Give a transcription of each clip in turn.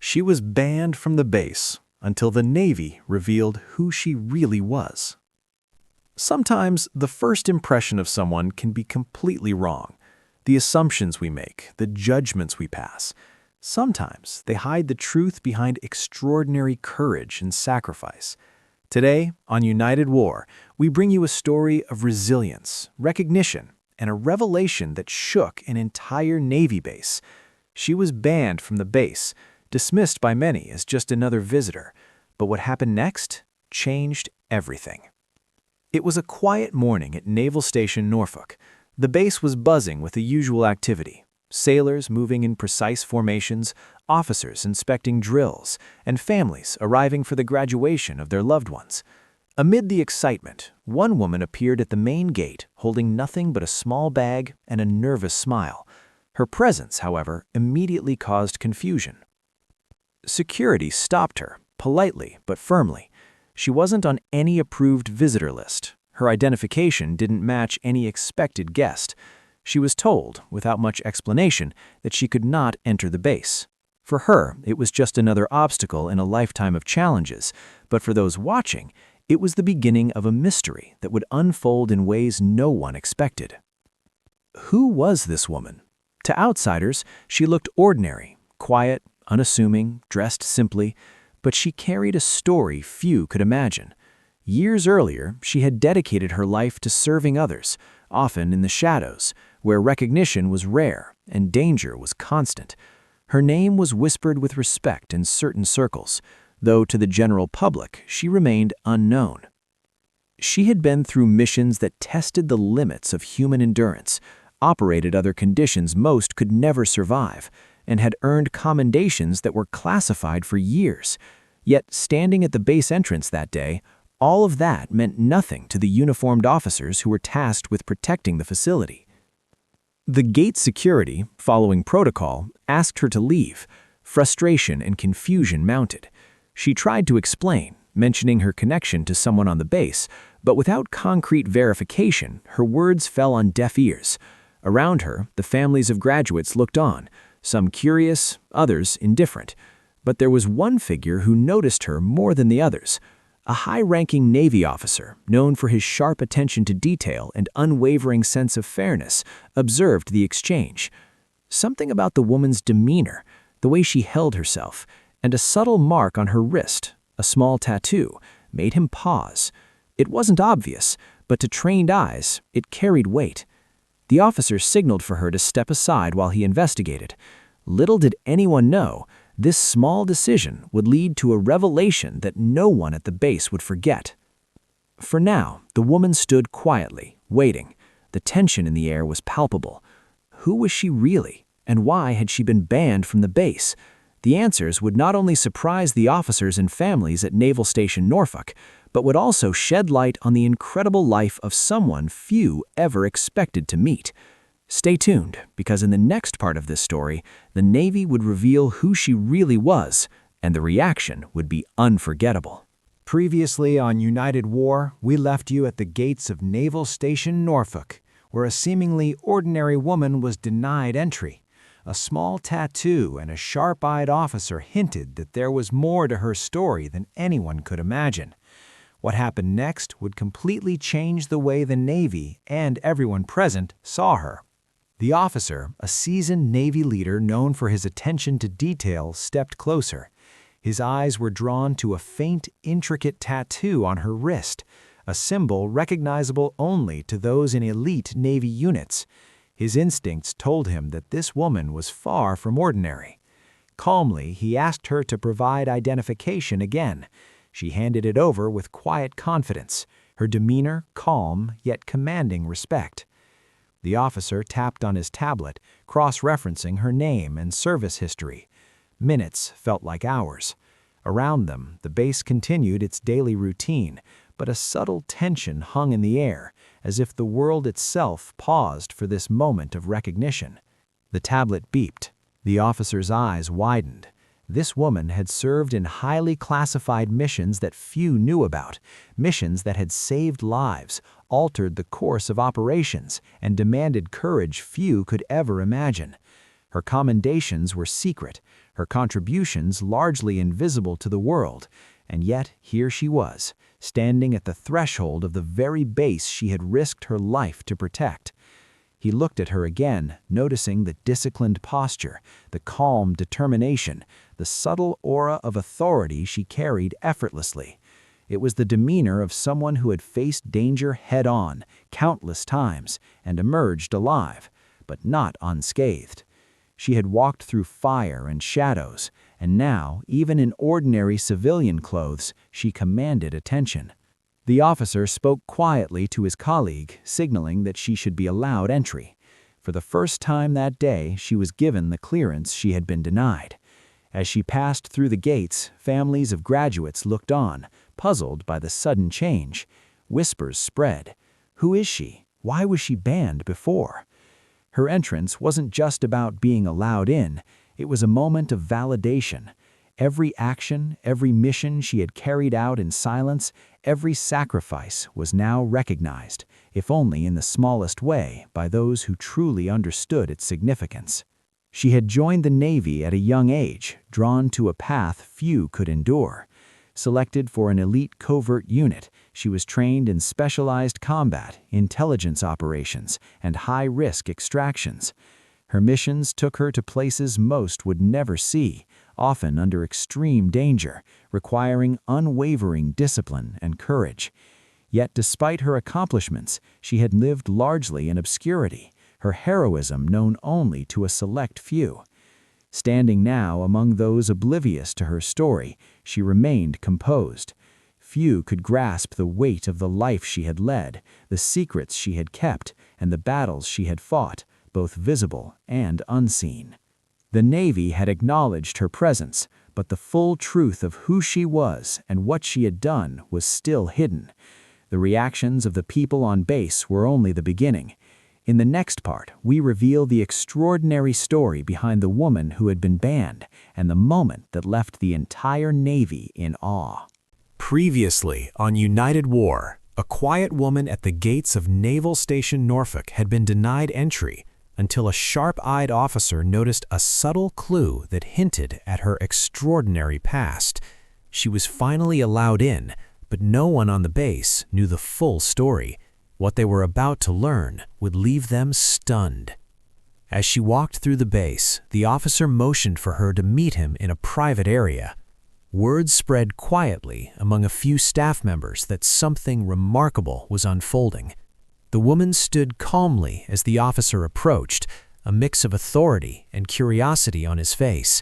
She was banned from the base until the Navy revealed who she really was. Sometimes the first impression of someone can be completely wrong. The assumptions we make, the judgments we pass. Sometimes they hide the truth behind extraordinary courage and sacrifice. Today, on United War, we bring you a story of resilience, recognition, and a revelation that shook an entire Navy base. She was banned from the base, dismissed by many as just another visitor. But what happened next changed everything. It was a quiet morning at Naval Station Norfolk. The base was buzzing with the usual activity. Sailors moving in precise formations, officers inspecting drills, and families arriving for the graduation of their loved ones. Amid the excitement, one woman appeared at the main gate holding nothing but a small bag and a nervous smile. Her presence, however, immediately caused confusion. Security stopped her, politely but firmly. She wasn't on any approved visitor list. Her identification didn't match any expected guest. She was told, without much explanation, that she could not enter the base. For her, it was just another obstacle in a lifetime of challenges, but for those watching, it was the beginning of a mystery that would unfold in ways no one expected. Who was this woman? To outsiders, she looked ordinary, quiet, unassuming, dressed simply, but she carried a story few could imagine. Years earlier, she had dedicated her life to serving others, often in the shadows, where recognition was rare and danger was constant. Her name was whispered with respect in certain circles, though to the general public she remained unknown. She had been through missions that tested the limits of human endurance, operated under conditions most could never survive, and had earned commendations that were classified for years. Yet, standing at the base entrance that day, all of that meant nothing to the uniformed officers who were tasked with protecting the facility. The gate security, following protocol, asked her to leave. Frustration and confusion mounted. She tried to explain, mentioning her connection to someone on the base, but without concrete verification, her words fell on deaf ears. Around her, the families of graduates looked on, some curious, others indifferent. But there was one figure who noticed her more than the others. A high-ranking Navy officer, known for his sharp attention to detail and unwavering sense of fairness, observed the exchange. Something about the woman's demeanor, the way she held herself, and a subtle mark on her wrist, a small tattoo, made him pause. It wasn't obvious, but to trained eyes, it carried weight. The officer signaled for her to step aside while he investigated. Little did anyone know, this small decision would lead to a revelation that no one at the base would forget. For now, the woman stood quietly, waiting. The tension in the air was palpable. Who was she really, and why had she been banned from the base? The answers would not only surprise the officers and families at Naval Station Norfolk, but would also shed light on the incredible life of someone few ever expected to meet. Stay tuned, because in the next part of this story, the Navy would reveal who she really was, and the reaction would be unforgettable. Previously on United War, we left you at the gates of Naval Station Norfolk, where a seemingly ordinary woman was denied entry. A small tattoo and a sharp-eyed officer hinted that there was more to her story than anyone could imagine. What happened next would completely change the way the Navy and everyone present saw her. The officer, a seasoned Navy leader known for his attention to detail, stepped closer. His eyes were drawn to a faint, intricate tattoo on her wrist, a symbol recognizable only to those in elite Navy units. His instincts told him that this woman was far from ordinary. Calmly, he asked her to provide identification again. She handed it over with quiet confidence, her demeanor calm yet commanding respect. The officer tapped on his tablet, cross-referencing her name and service history. Minutes felt like hours. Around them, the base continued its daily routine, but a subtle tension hung in the air, as if the world itself paused for this moment of recognition. The tablet beeped. The officer's eyes widened. This woman had served in highly classified missions that few knew about, missions that had saved lives, altered the course of operations, and demanded courage few could ever imagine. Her commendations were secret, her contributions largely invisible to the world, and yet here she was, standing at the threshold of the very base she had risked her life to protect. He looked at her again, noticing the disciplined posture, the calm determination, the subtle aura of authority she carried effortlessly. It was the demeanor of someone who had faced danger head-on, countless times, and emerged alive, but not unscathed. She had walked through fire and shadows, and now, even in ordinary civilian clothes, she commanded attention. The officer spoke quietly to his colleague, signaling that she should be allowed entry. For the first time that day, she was given the clearance she had been denied. As she passed through the gates, families of graduates looked on, puzzled by the sudden change. Whispers spread. Who is she? Why was she banned before? Her entrance wasn't just about being allowed in, it was a moment of validation. Every action, every mission she had carried out in silence, every sacrifice was now recognized, if only in the smallest way, by those who truly understood its significance. She had joined the Navy at a young age, drawn to a path few could endure. Selected for an elite covert unit, she was trained in specialized combat, intelligence operations, and high-risk extractions. Her missions took her to places most would never see, often under extreme danger, requiring unwavering discipline and courage. Yet despite her accomplishments, she had lived largely in obscurity, her heroism known only to a select few. Standing now among those oblivious to her story, she remained composed. Few could grasp the weight of the life she had led, the secrets she had kept, and the battles she had fought, both visible and unseen. The Navy had acknowledged her presence, but the full truth of who she was and what she had done was still hidden. The reactions of the people on base were only the beginning. In the next part, we reveal the extraordinary story behind the woman who had been banned and the moment that left the entire Navy in awe. Previously on United War, a quiet woman at the gates of Naval Station Norfolk had been denied entry until a sharp-eyed officer noticed a subtle clue that hinted at her extraordinary past. She was finally allowed in, but no one on the base knew the full story. What they were about to learn would leave them stunned. As she walked through the base, the officer motioned for her to meet him in a private area. Word spread quietly among a few staff members that something remarkable was unfolding. The woman stood calmly as the officer approached, a mix of authority and curiosity on his face.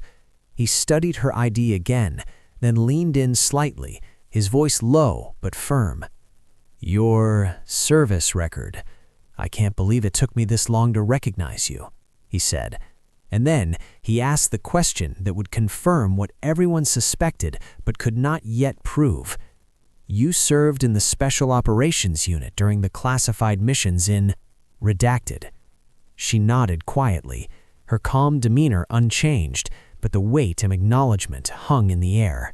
He studied her ID again, then leaned in slightly, his voice low but firm. "Your service record. I can't believe it took me this long to recognize you," he said. And then he asked the question that would confirm what everyone suspected but could not yet prove. "You served in the Special Operations Unit during the classified missions in Redacted." She nodded quietly, her calm demeanor unchanged, but the weight of acknowledgement hung in the air.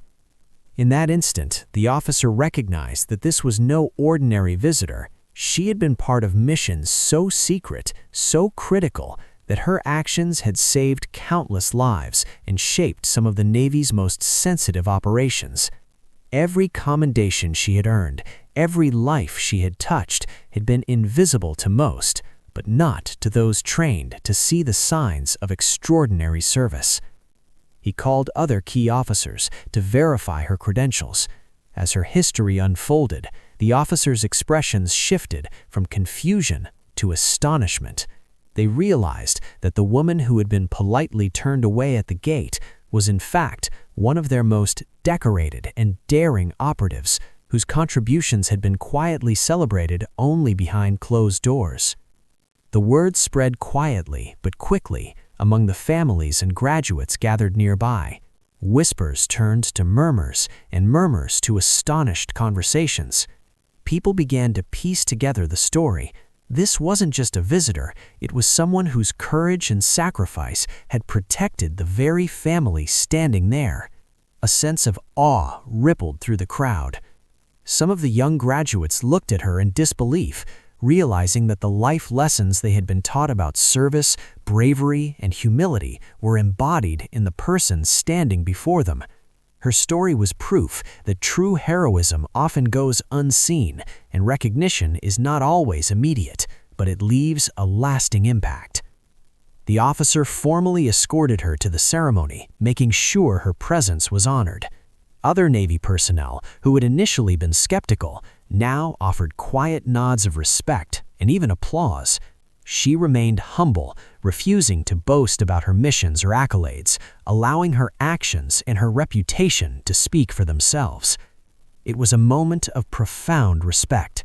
In that instant, the officer recognized that this was no ordinary visitor. She had been part of missions so secret, so critical, that her actions had saved countless lives and shaped some of the Navy's most sensitive operations. Every commendation she had earned, every life she had touched, had been invisible to most, but not to those trained to see the signs of extraordinary service. He called other key officers to verify her credentials. As her history unfolded, the officers' expressions shifted from confusion to astonishment. They realized that the woman who had been politely turned away at the gate was in fact one of their most decorated and daring operatives, whose contributions had been quietly celebrated only behind closed doors. The word spread quietly but quickly among the families and graduates gathered nearby. Whispers turned to murmurs, and murmurs to astonished conversations. People began to piece together the story. This wasn't just a visitor, it was someone whose courage and sacrifice had protected the very family standing there. A sense of awe rippled through the crowd. Some of the young graduates looked at her in disbelief, realizing that the life lessons they had been taught about service, bravery, and humility were embodied in the person standing before them. Her story was proof that true heroism often goes unseen, and recognition is not always immediate, but it leaves a lasting impact. The officer formally escorted her to the ceremony, making sure her presence was honored. Other Navy personnel, who had initially been skeptical, now offered quiet nods of respect and even applause. She remained humble, refusing to boast about her missions or accolades, allowing her actions and her reputation to speak for themselves. It was a moment of profound respect.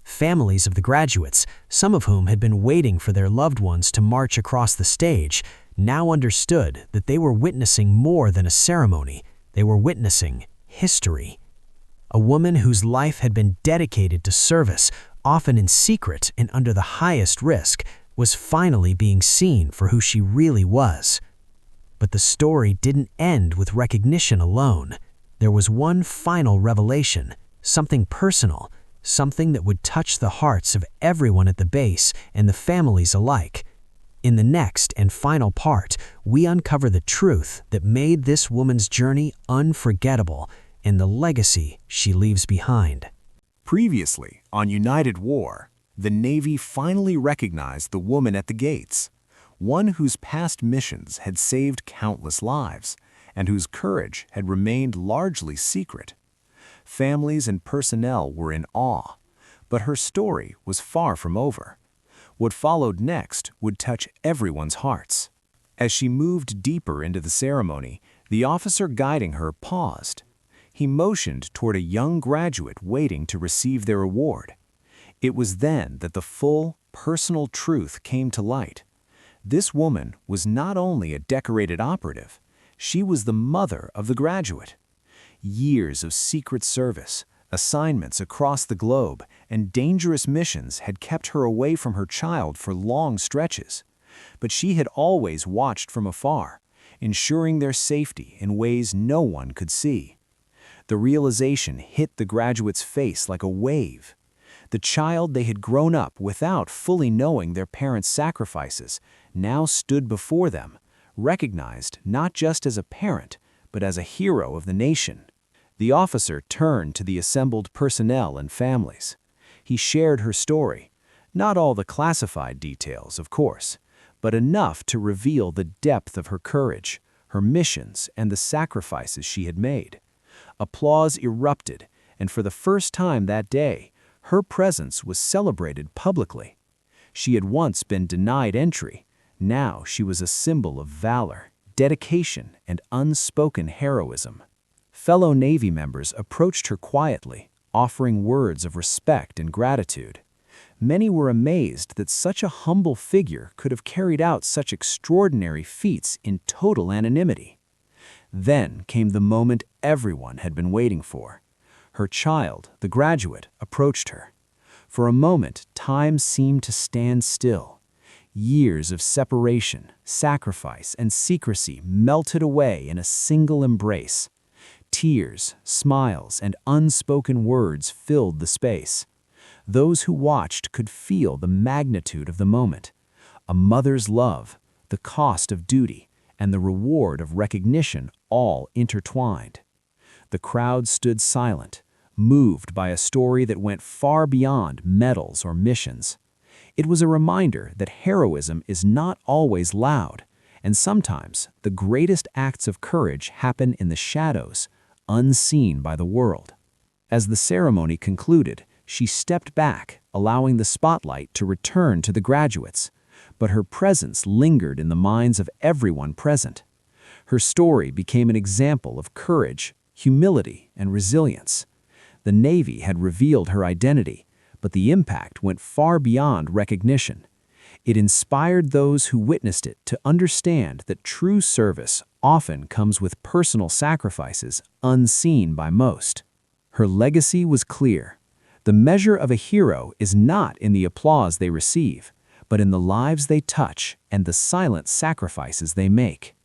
Families of the graduates, some of whom had been waiting for their loved ones to march across the stage, now understood that they were witnessing more than a ceremony. They were witnessing history. A woman whose life had been dedicated to service, often in secret and under the highest risk, was finally being seen for who she really was. But the story didn't end with recognition alone. There was one final revelation, something personal, something that would touch the hearts of everyone at the base and the families alike. In the next and final part, we uncover the truth that made this woman's journey unforgettable and the legacy she leaves behind. Previously, on United War, the Navy finally recognized the woman at the gates, one whose past missions had saved countless lives and whose courage had remained largely secret. Families and personnel were in awe, but her story was far from over. What followed next would touch everyone's hearts. As she moved deeper into the ceremony, the officer guiding her paused. He motioned toward a young graduate waiting to receive their award. It was then that the full, personal truth came to light. This woman was not only a decorated operative, she was the mother of the graduate. Years of secret service, assignments across the globe, and dangerous missions had kept her away from her child for long stretches. But she had always watched from afar, ensuring their safety in ways no one could see. The realization hit the graduate's face like a wave. The child they had grown up without fully knowing their parents' sacrifices now stood before them, recognized not just as a parent, but as a hero of the nation. The officer turned to the assembled personnel and families. He shared her story, not all the classified details, of course, but enough to reveal the depth of her courage, her missions, and the sacrifices she had made. Applause erupted, and for the first time that day, her presence was celebrated publicly. She had once been denied entry. Now she was a symbol of valor, dedication, and unspoken heroism. Fellow Navy members approached her quietly, offering words of respect and gratitude. Many were amazed that such a humble figure could have carried out such extraordinary feats in total anonymity. Then came the moment everyone had been waiting for. Her child, the graduate, approached her. For a moment, time seemed to stand still. Years of separation, sacrifice, and secrecy melted away in a single embrace. Tears, smiles, and unspoken words filled the space. Those who watched could feel the magnitude of the moment. A mother's love, the cost of duty, and the reward of recognition all intertwined. The crowd stood silent, moved by a story that went far beyond medals or missions. It was a reminder that heroism is not always loud, and sometimes the greatest acts of courage happen in the shadows, unseen by the world. As the ceremony concluded, she stepped back, allowing the spotlight to return to the graduates, but her presence lingered in the minds of everyone present. Her story became an example of courage, humility, and resilience. The Navy had revealed her identity, but the impact went far beyond recognition. It inspired those who witnessed it to understand that true service often comes with personal sacrifices unseen by most. Her legacy was clear. The measure of a hero is not in the applause they receive, but in the lives they touch and the silent sacrifices they make.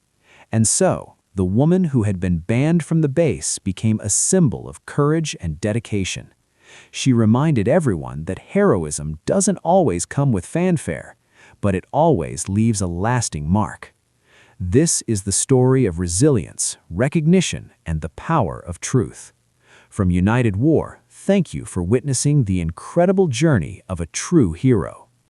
And so, the woman who had been banned from the base became a symbol of courage and dedication. She reminded everyone that heroism doesn't always come with fanfare, but it always leaves a lasting mark. This is the story of resilience, recognition, and the power of truth. From United War, thank you for witnessing the incredible journey of a true hero.